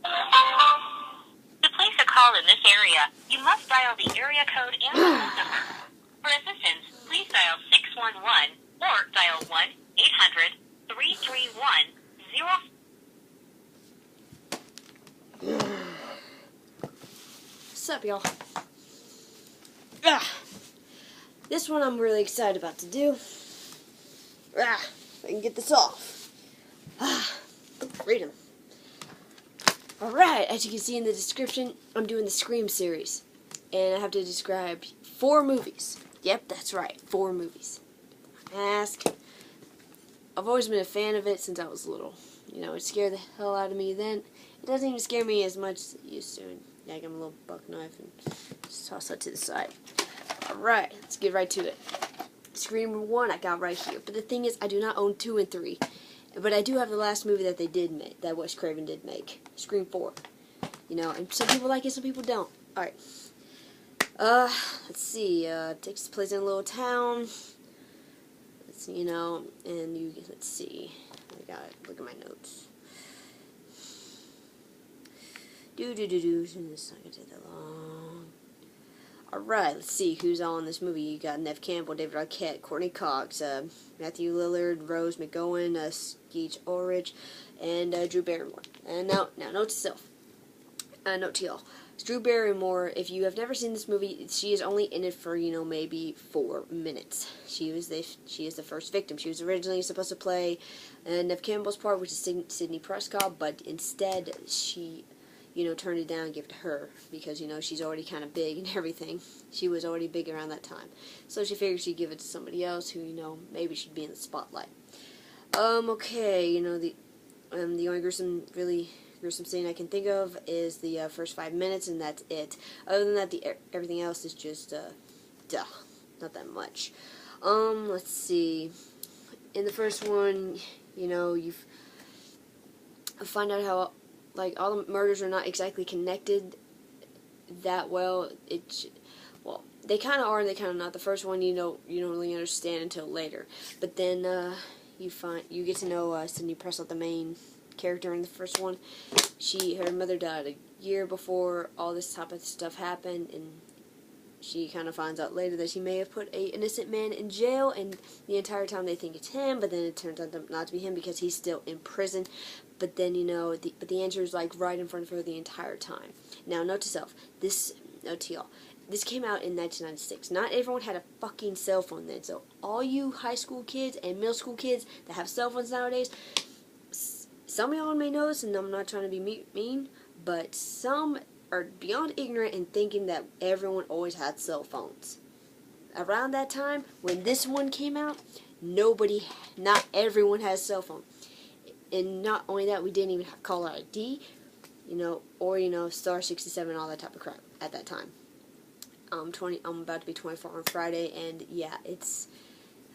To place a call in this area, you must dial the area code and the phone number. For assistance, please dial 611 or dial 1-800-331-0. What's up, y'all? This one I'm really excited about to do. If I can get this off. Freedom. Alright, as you can see in the description, I'm doing the Scream series. And I have to describe 4 movies. Yep, that's right, 4 movies. Ask. I've always been a fan of it since I was little. You know, it scared the hell out of me then. It doesn't even scare me as much as it used to. Yeah, I got my little buck knife and just toss that to the side. Alright, let's get right to it. Scream 1 I got right here. But the thing is, I do not own 2 and 3. But I do have the last movie that they did make, that Wes Craven did make. Scream 4. You know, and some people like it, some people don't. Alright. Let's see. Takes place in a little town. Let's, you know, and let's see. I got it. Look at my notes. It's not gonna take that long. Alright, let's see who's all in this movie. You got Neve Campbell, David Arquette, Courtney Cox, Matthew Lillard, Rose McGowan, Skeet Ulrich, and Drew Barrymore. And now note to self. Note to y'all. Drew Barrymore, if you have never seen this movie, she is only in it for, you know, maybe 4 minutes. She is the first victim. She was originally supposed to play Neve Campbell's part, which is Sidney Prescott, but instead she, you know, turned it down and gave it to her because, you know, she's already kind of big and everything. She was already big around that time. So she figured she'd give it to somebody else who, you know, maybe should be in the spotlight. Okay, you know, the only really gruesome scene I can think of is the first 5 minutes, and that's it. Other than that, everything else is just, not that much. Let's see. In the first one, you know, you find out how, like, all the murders are not exactly connected that well. Well, they kind of are and they kind of not. The first one, you don't really understand until later. But then, you get to know Sidney Prescott, the main character in the first one. Her mother died a year before all this type of stuff happened, and she kind of finds out later that she may have put an innocent man in jail, and the entire time they think it's him, but then it turns out not to be him because he's still in prison. But then, you know, but the answer is, like, right in front of her the entire time. Now, note to self, note to y'all, this came out in 1996. Not everyone had a fucking cell phone then, so all you high school kids and middle school kids that have cell phones nowadays, some of y'all may know this, and I'm not trying to be mean, but some are beyond ignorant in thinking that everyone always had cell phones. Around that time, when this one came out, not everyone has a cell phone. And not only that, we didn't even have caller ID, you know, or, you know, star 67, all that type of crap at that time. I'm about to be 24 on Friday, and yeah, it's,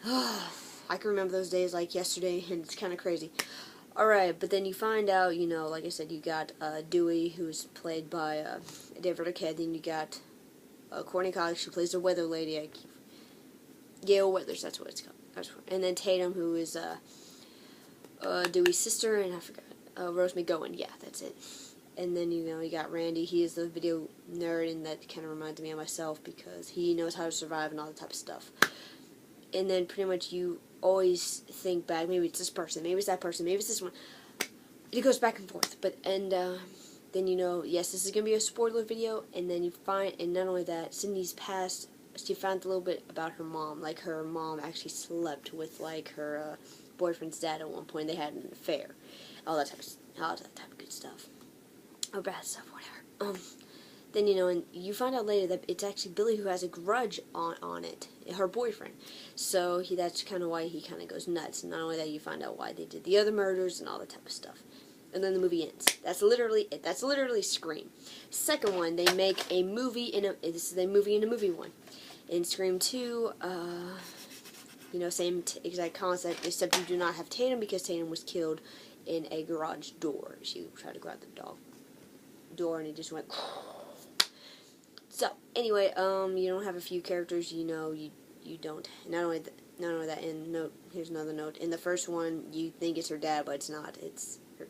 I can remember those days like yesterday, and it's kind of crazy. Alright, but then you find out, you know, like I said, you got Dewey, who's played by David Arquette, then you got Courtney Cox, who plays the weather lady, Gail Weathers, that's what it's called. And then Tatum, who is Dewey's sister, and I forgot, Rose McGowan, yeah, that's it. And then, you know, you got Randy, he is the video nerd, and that kind of reminds me of myself, because he knows how to survive and all that type of stuff. And then pretty much you always think back, maybe it's this person, maybe it's that person, maybe it's this one. It goes back and forth. Then, you know, yes, this is going to be a spoiler video, and then you find, and not only that, Sydney's past, she found a little bit about her mom. Like, her mom actually slept with, like, her boyfriend's dad at one point. They had an affair. All that type of good stuff. Or bad stuff, whatever. Then, you know, and you find out later that it's actually Billy who has a grudge on it, her boyfriend. So that's kind of why he kind of goes nuts. And not only that, you find out why they did the other murders and all that type of stuff. And then the movie ends. That's literally it. That's literally Scream. Second one, they make a movie this is a movie in a movie one. In Scream 2, you know, same exact concept, except you do not have Tatum because Tatum was killed in a garage door. She tried to grab the door and it just went. So, anyway, you don't have a few characters, you know, you don't, not only that, and note, here's another note, in the first one, you think it's her dad, but it's not, it's her,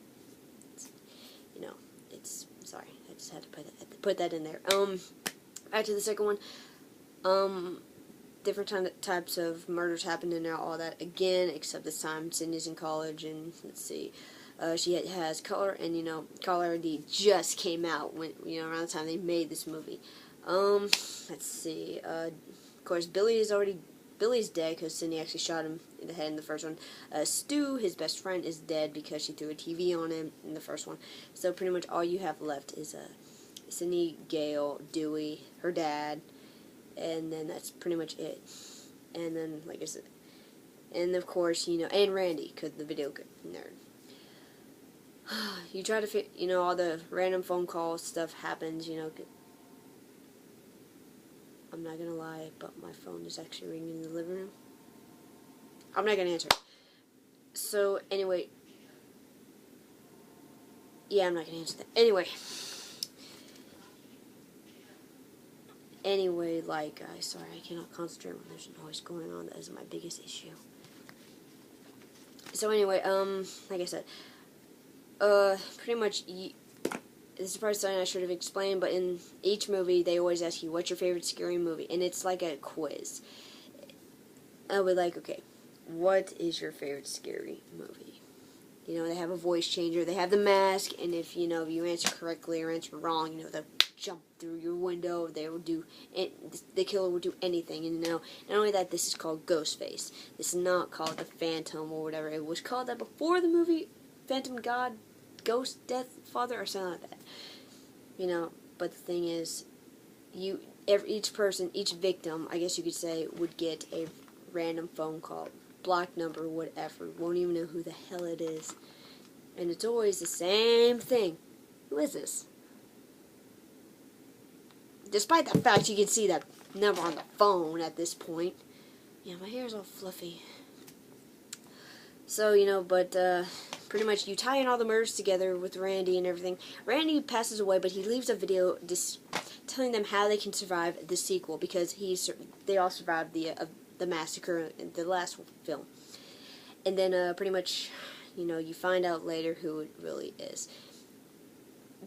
you know, it's put that in there. Back to the second one. Different types of murders happened in there, all that again, except this time Sydney's in college, and let's see, she has color, and Caller ID just came out when around the time they made this movie. Let's see, of course Billy's dead because Sydney actually shot him in the head in the first one. Stu, his best friend, is dead because she threw a TV on him in the first one. So pretty much all you have left is Sydney, Gail, Dewey, her dad, and then that's pretty much it. And then, like I said, and of course, and Randy, because the video nerd. You try to fit, all the random phone call stuff happens, I'm not gonna lie, but my phone is actually ringing in the living room. I'm not gonna answer it. So, anyway. Yeah, I'm not gonna answer that. Anyway, sorry, I cannot concentrate when there's noise going on. That is my biggest issue. So anyway, like I said, pretty much, this is probably something I should have explained, but in each movie, they always ask you, what's your favorite scary movie? And it's like a quiz. I'll be like, okay, what is your favorite scary movie? They have a voice changer, they have the mask, and if, you answer correctly or answer wrong, they'll jump through your window, they will do, the killer will do anything, and not only that, this is called Ghostface. This is not called the Phantom or whatever. It was called that before the movie Phantom God, Ghost, Death, Father, or something like that. But the thing is, each person, each victim, I guess you could say, would get a random phone call, block number, whatever, won't even know who the hell it is, and it's always the same thing. Who is this? Despite the fact you can see that number on the phone at this point. Yeah, my hair's all fluffy. So, but, pretty much you tie in all the murders together with Randy and everything. Randy passes away, but he leaves a video telling them how they can survive the sequel, because they all survived the massacre in the last film. And then, pretty much, you find out later who it really is.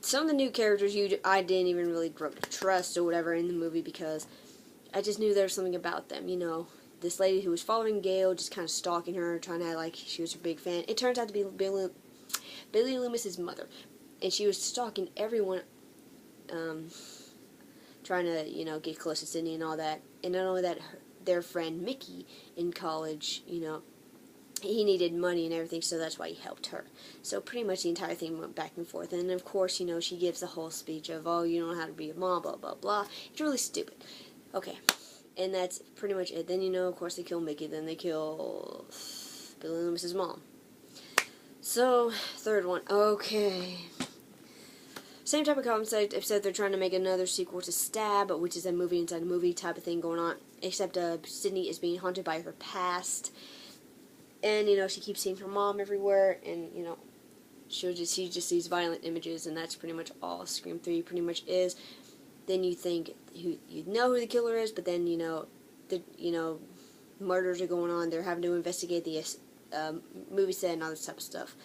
Some of the new characters I didn't even really grow to trust or whatever in the movie, because I just knew there was something about them, This lady who was following Gail, just kind of stalking her, trying to act like she was her big fan. It turns out to be Billy Loomis's mother, and she was stalking everyone, trying to, get close to Sydney and all that. And not only that, their friend Mickey in college, he needed money and everything, so that's why he helped her. So pretty much the entire thing went back and forth. And of course, she gives the whole speech of, oh, you don't know how to be a mom, blah, blah, blah. It's really stupid. Okay. And that's pretty much it. Then, of course, they kill Mickey. Then they kill Billy Loomis's mom. So, third one. Okay. Same type of concept, except they're trying to make another sequel to Stab, which is a movie inside a movie type of thing going on. Except Sydney is being haunted by her past. And, she keeps seeing her mom everywhere. And, she just sees violent images. And that's pretty much all Scream 3 pretty much is. Then you think you know who the killer is, but then murders are going on. They're having to investigate the movie set and all this type of stuff.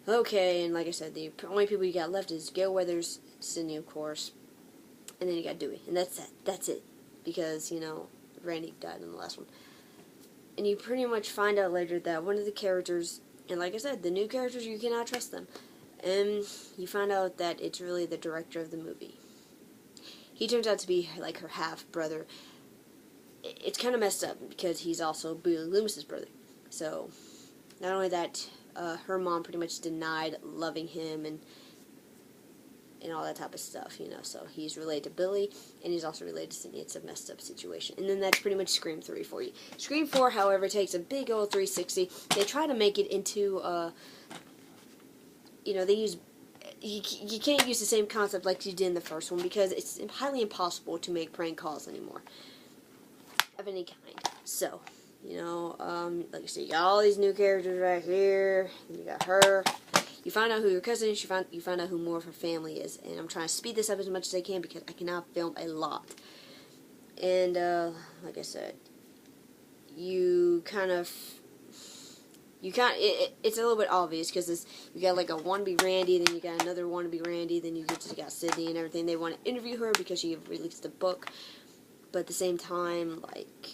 Okay, and like I said, the only people you got left is Gail Weathers, Sydney, of course, and then you got Dewey, and that's it. That's it, because Randy died in the last one, and you pretty much find out later that one of the characters, and like I said, the new characters, you cannot trust them, and you find out that it's really the director of the movie. He turns out to be like her half-brother. It's kind of messed up because he's also Billy Loomis's brother. So, not only that, her mom pretty much denied loving him and all that type of stuff, So, he's related to Billy, and he's also related to Sydney. It's a messed up situation. And then that's pretty much Scream 3 for you. Scream 4, however, takes a big old 360. They try to make it into, they use... You can't use the same concept like you did in the first one, because it's highly impossible to make prank calls anymore of any kind. So, like I said, you got all these new characters right here, and you got her. You find out who your cousin is, you find out who more of her family is, and I'm trying to speed this up as much as I can because I cannot film a lot. And, like I said, you kind of You can't. It's a little bit obvious because you got like a wannabe Randy, then you got another wannabe Randy, then you got Sydney and everything. They want to interview her because she released a book, but at the same time, like,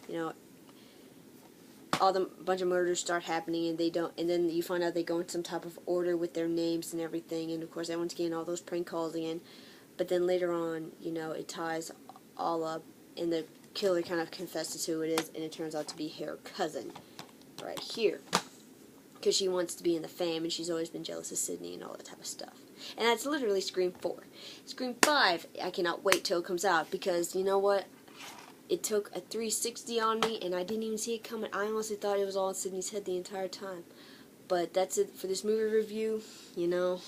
you know, bunch of murders start happening, and they don't. And then you find out they go in some type of order with their names and everything, and of course everyone's getting all those prank calls again. But then later on, you know, it ties all up, and the killer kind of confesses who it is, and it turns out to be her cousin. Right here, because she wants to be in the fame, and she's always been jealous of Sydney and all that type of stuff. And that's literally Scream 4. Scream 5, I cannot wait till it comes out, because you know what? It took a 360 on me, and I didn't even see it coming. I honestly thought it was all in Sydney's head the entire time. But that's it for this movie review. You know,